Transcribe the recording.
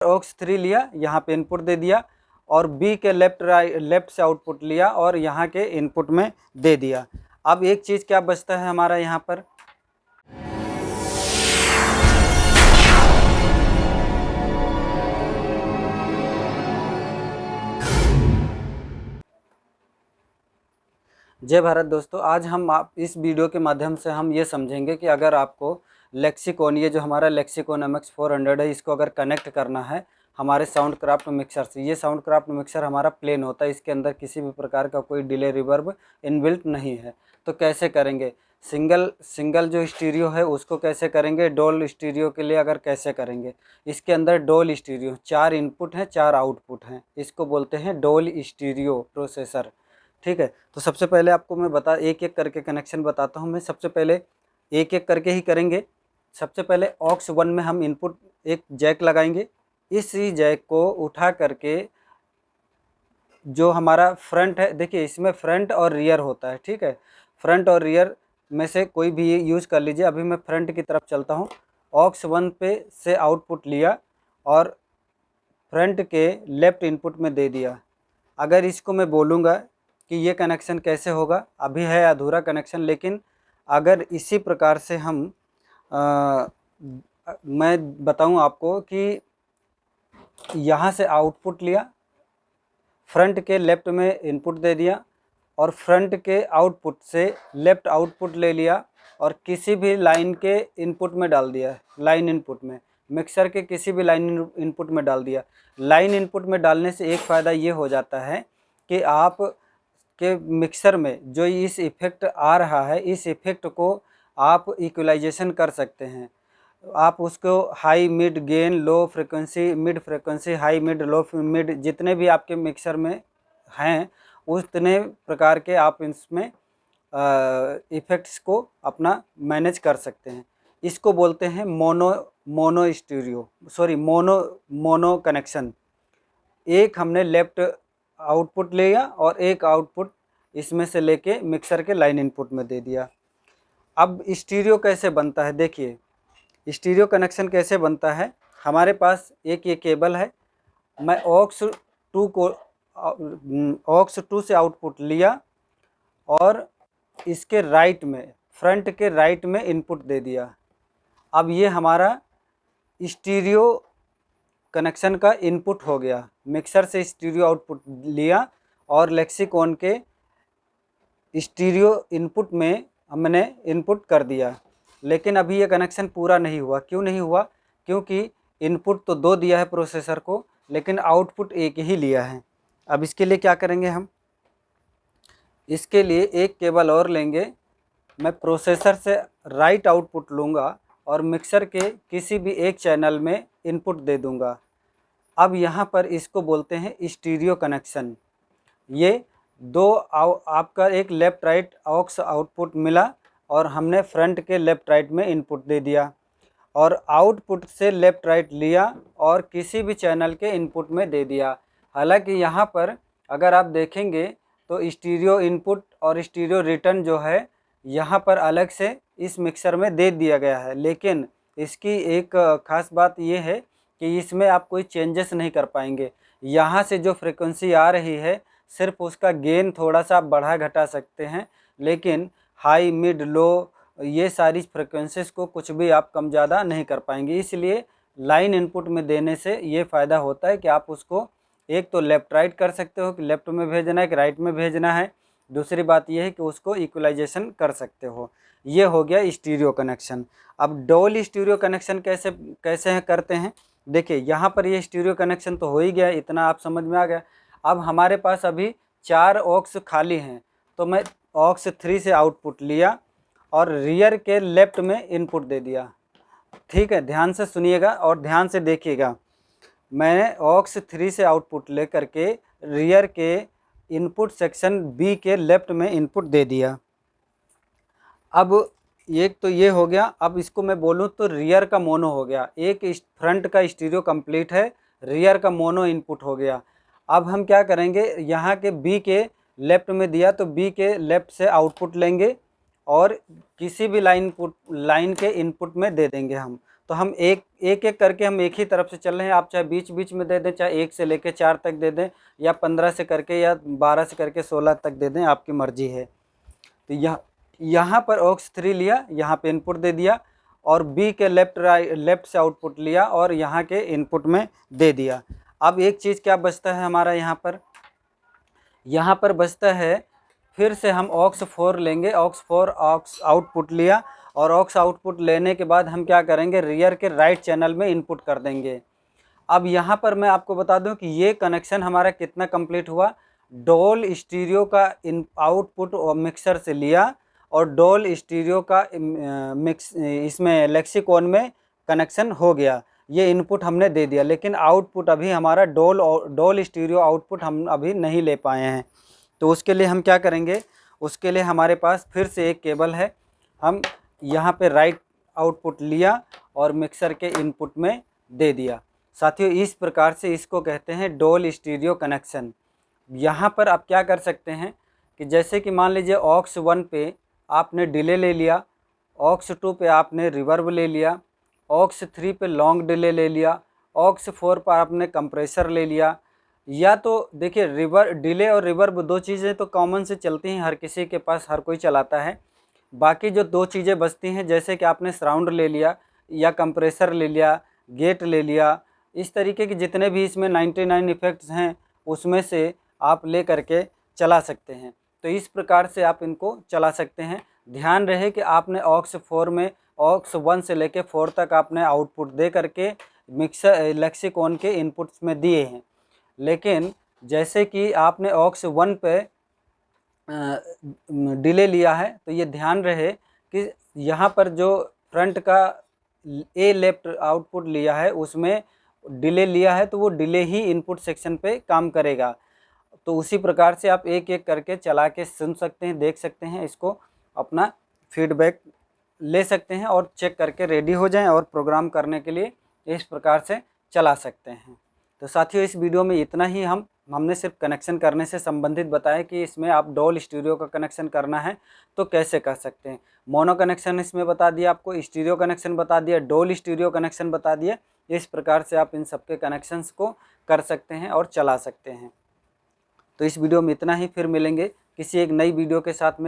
Aux 3 लिया, यहाँ पे इनपुट दे दिया, और बी के लेफ्ट से आउटपुट लिया और यहाँ के इनपुट में दे दिया। अब एक चीज़ क्या बचता है हमारा यहाँ पर, जय भारत दोस्तों। आज हम इस वीडियो के माध्यम से हम ये समझेंगे कि अगर आपको लेक्सिकॉन, ये जो हमारा लेक्सिकॉन MX400 है, इसको अगर कनेक्ट करना है हमारे साउंड क्राफ्ट मिक्सर से। ये साउंड क्राफ्ट मिक्सर हमारा प्लेन होता है, इसके अंदर किसी भी प्रकार का कोई डिले रिवर्ब इनबिल्ट नहीं है। तो कैसे करेंगे, सिंगल जो स्टीरियो है उसको कैसे करेंगे, डोल स्टीरियो के लिए अगर कैसे करेंगे। इसके अंदर डोल स्टीरियो 4 इनपुट हैं 4 आउटपुट हैं, इसको बोलते हैं डोल स्टीरियो प्रोसेसर। ठीक है, तो सबसे पहले आपको मैं एक एक करके कनेक्शन बताता हूँ। मैं सबसे पहले एक एक करके ही करेंगे। सबसे पहले ऑक्स 1 में हम इनपुट एक जैक लगाएंगे। इसी जैक को उठा करके जो हमारा फ्रंट है, देखिए इसमें फ्रंट और रियर होता है। ठीक है, फ्रंट और रियर में से कोई भी यूज़ कर लीजिए। अभी मैं फ्रंट की तरफ चलता हूँ। ऑक्स 1 पे से आउटपुट लिया और फ्रंट के लेफ्ट इनपुट में दे दिया। अगर इसको मैं बोलूँगा कि ये कनेक्शन कैसे होगा, अभी है अधूरा कनेक्शन, लेकिन अगर इसी प्रकार से हम मैं बताऊं आपको कि यहाँ से आउटपुट लिया, फ्रंट के लेफ्ट में इनपुट दे दिया और फ्रंट के आउटपुट से लेफ्ट आउटपुट ले लिया और किसी भी लाइन के इनपुट में डाल दिया, लाइन इनपुट में, मिक्सर के किसी भी लाइन इनपुट में डाल दिया। लाइन इनपुट में डालने से एक फ़ायदा ये हो जाता है कि आप के मिक्सर में जो इस इफ़ेक्ट आ रहा है, इस इफ़ेक्ट को आप इक्वलाइजेशन कर सकते हैं। आप उसको high mid gain low frequency mid frequency high mid low mid जितने भी आपके मिक्सर में हैं उतने प्रकार के आप इसमें इफ़ेक्ट्स को अपना मैनेज कर सकते हैं। इसको बोलते हैं मोनो कनेक्शन। एक हमने लेफ्ट आउटपुट लिया और एक आउटपुट इसमें से लेके मिक्सर के लाइन इनपुट में दे दिया। अब स्टीरियो कैसे बनता है, देखिए स्टीरियो कनेक्शन कैसे बनता है। हमारे पास एक ये केबल है, मैं ऑक्स 2 से आउटपुट लिया और इसके राइट में, फ्रंट के राइट में इनपुट दे दिया। अब ये हमारा स्टीरियो कनेक्शन का इनपुट हो गया। मिक्सर से स्टीरियो आउटपुट लिया और लेक्सिकॉन के स्टीरियो इनपुट में हमने इनपुट कर दिया। लेकिन अभी ये कनेक्शन पूरा नहीं हुआ। क्यों नहीं हुआ? क्योंकि इनपुट तो 2 दिया है प्रोसेसर को, लेकिन आउटपुट एक ही लिया है। अब इसके लिए क्या करेंगे हम, इसके लिए एक केबल और लेंगे। मैं प्रोसेसर से राइट आउटपुट लूँगा और मिक्सर के किसी भी एक चैनल में इनपुट दे दूँगा। अब यहाँ पर इसको बोलते हैं स्टीरियो कनेक्शन। ये आपका एक लेफ़्ट राइट ऑक्स आउटपुट मिला और हमने फ्रंट के लेफ़्ट राइट में इनपुट दे दिया और आउटपुट से लेफ़्ट राइट लिया और किसी भी चैनल के इनपुट में दे दिया। हालांकि यहाँ पर अगर आप देखेंगे तो स्टीरियो इनपुट और स्टीरियो रिटर्न जो है यहाँ पर अलग से इस मिक्सर में दे दिया गया है, लेकिन इसकी एक ख़ास बात ये है कि इसमें आप कोई चेंजेस नहीं कर पाएंगे। यहाँ से जो फ्रिक्वेंसी आ रही है सिर्फ उसका गेन थोड़ा सा आप बढ़ा घटा सकते हैं, लेकिन हाई मिड लो ये सारी फ्रिक्वेंसीज़ को कुछ भी आप कम ज़्यादा नहीं कर पाएंगे। इसलिए लाइन इनपुट में देने से ये फ़ायदा होता है कि आप उसको एक तो लेफ़्ट राइट कर सकते हो कि लेफ़्ट में भेजना है कि राइट में भेजना है। दूसरी बात यह है कि उसको इक्वलाइजेशन कर सकते हो। ये हो गया स्टीरियो कनेक्शन। अब डबल स्टीरियो कनेक्शन कैसे करते हैं, देखिए यहाँ पर ये स्टीरियो कनेक्शन तो हो ही गया, इतना आप समझ में आ गया। अब हमारे पास अभी 4 ऑक्स खाली हैं, तो मैं ऑक्स 3 से आउटपुट लिया और रियर के लेफ़्ट में इनपुट दे दिया। ठीक है, ध्यान से सुनिएगा और ध्यान से देखिएगा। मैंने ऑक्स 3 से आउटपुट लेकर के रियर के इनपुट सेक्शन बी के लेफ़्ट में इनपुट दे दिया। अब एक तो ये हो गया। अब इसको मैं बोलूँ तो रियर का मोनो हो गया। एक फ्रंट का स्टीरियो कंप्लीट है, रियर का मोनो इनपुट हो गया। अब हम क्या करेंगे, यहाँ के बी के लेफ़्ट में दिया तो बी के लेफ़्ट से आउटपुट लेंगे और किसी भी लाइन के इनपुट में दे देंगे हम। तो हम एक एक करके हम एक ही तरफ से चल रहे हैं। आप चाहे बीच बीच में दे दें, चाहे 1 से लेकर 4 तक दे दें, या 15 से करके या 12 से करके 16 तक दे दें, आपकी मर्जी है। तो यहाँ पर ऑक्स 3 लिया, यहाँ पे इनपुट दे दिया, और बी के लेफ्ट से आउटपुट लिया और यहाँ के इनपुट में दे दिया। अब एक चीज़ क्या बचता है हमारा यहाँ पर बचता है, फिर से हम ऑक्स 4 लेंगे। ऑक्स आउटपुट लिया, और ऑक्स आउटपुट लेने के बाद हम क्या करेंगे, रियर के राइट चैनल में इनपुट कर देंगे। अब यहाँ पर मैं आपको बता दूं कि ये कनेक्शन हमारा कितना कंप्लीट हुआ। डोल स्टीरियो का आउटपुट मिक्सर से लिया, और डोल स्टीरियो का इसमें लेक्सिकॉन में कनेक्शन हो गया, ये इनपुट हमने दे दिया। लेकिन आउटपुट अभी हमारा डोल स्टीरियो आउटपुट हम अभी नहीं ले पाए हैं। तो उसके लिए हम क्या करेंगे, उसके लिए हमारे पास फिर से एक केबल है। हम यहाँ पे राइट आउटपुट लिया और मिक्सर के इनपुट में दे दिया। साथियों, इस प्रकार से इसको कहते हैं डोल स्टीरियो कनेक्शन। यहाँ पर आप क्या कर सकते हैं कि जैसे कि मान लीजिए ऑक्स 1 पे आपने डिले ले लिया, ऑक्स 2 पे आपने रिवर्ब ले लिया, ऑक्स 3 पे लॉन्ग डिले ले लिया, ऑक्स 4 पर आपने कंप्रेसर ले लिया। या तो देखिए, डिले और रिवर्ब 2 चीज़ें तो कॉमन से चलती हैं, हर किसी के पास हर कोई चलाता है। बाकी जो 2 चीज़ें बचती हैं, जैसे कि आपने सराउंड ले लिया या कंप्रेसर ले लिया, गेट ले लिया, इस तरीके के जितने भी इसमें 99 इफ़ेक्ट्स हैं, उसमें से आप ले करके चला सकते हैं। तो इस प्रकार से आप इनको चला सकते हैं। ध्यान रहे कि आपने ऑक्स 4 में ऑक्स 1 से लेके 4 तक आपने आउटपुट दे करके मिक्सर लेक्सिकॉन के इनपुट्स में दिए हैं। लेकिन जैसे कि आपने ऑक्स 1 पे डिले लिया है, तो ये ध्यान रहे कि यहाँ पर जो फ्रंट का ए लेफ्ट आउटपुट लिया है उसमें डिले लिया है, तो वो डिले ही इनपुट सेक्शन पे काम करेगा। तो उसी प्रकार से आप एक एक करके चला के सुन सकते हैं, देख सकते हैं, इसको अपना फीडबैक ले सकते हैं और चेक करके रेडी हो जाएं, और प्रोग्राम करने के लिए इस प्रकार से चला सकते हैं। तो साथियों, इस वीडियो में इतना ही। हमने सिर्फ कनेक्शन करने से संबंधित बताया कि इसमें आप डोल स्टीरियो का कनेक्शन करना है तो कैसे कर सकते हैं। मोनो कनेक्शन इसमें बता दिया आपको, स्टीरियो कनेक्शन बता दिया, डोल स्टीरियो कनेक्शन बता दिया। इस प्रकार से आप इन सबके कनेक्शंस को कर सकते हैं और चला सकते हैं। तो इस वीडियो में इतना ही, फिर मिलेंगे किसी एक नई वीडियो के साथ में।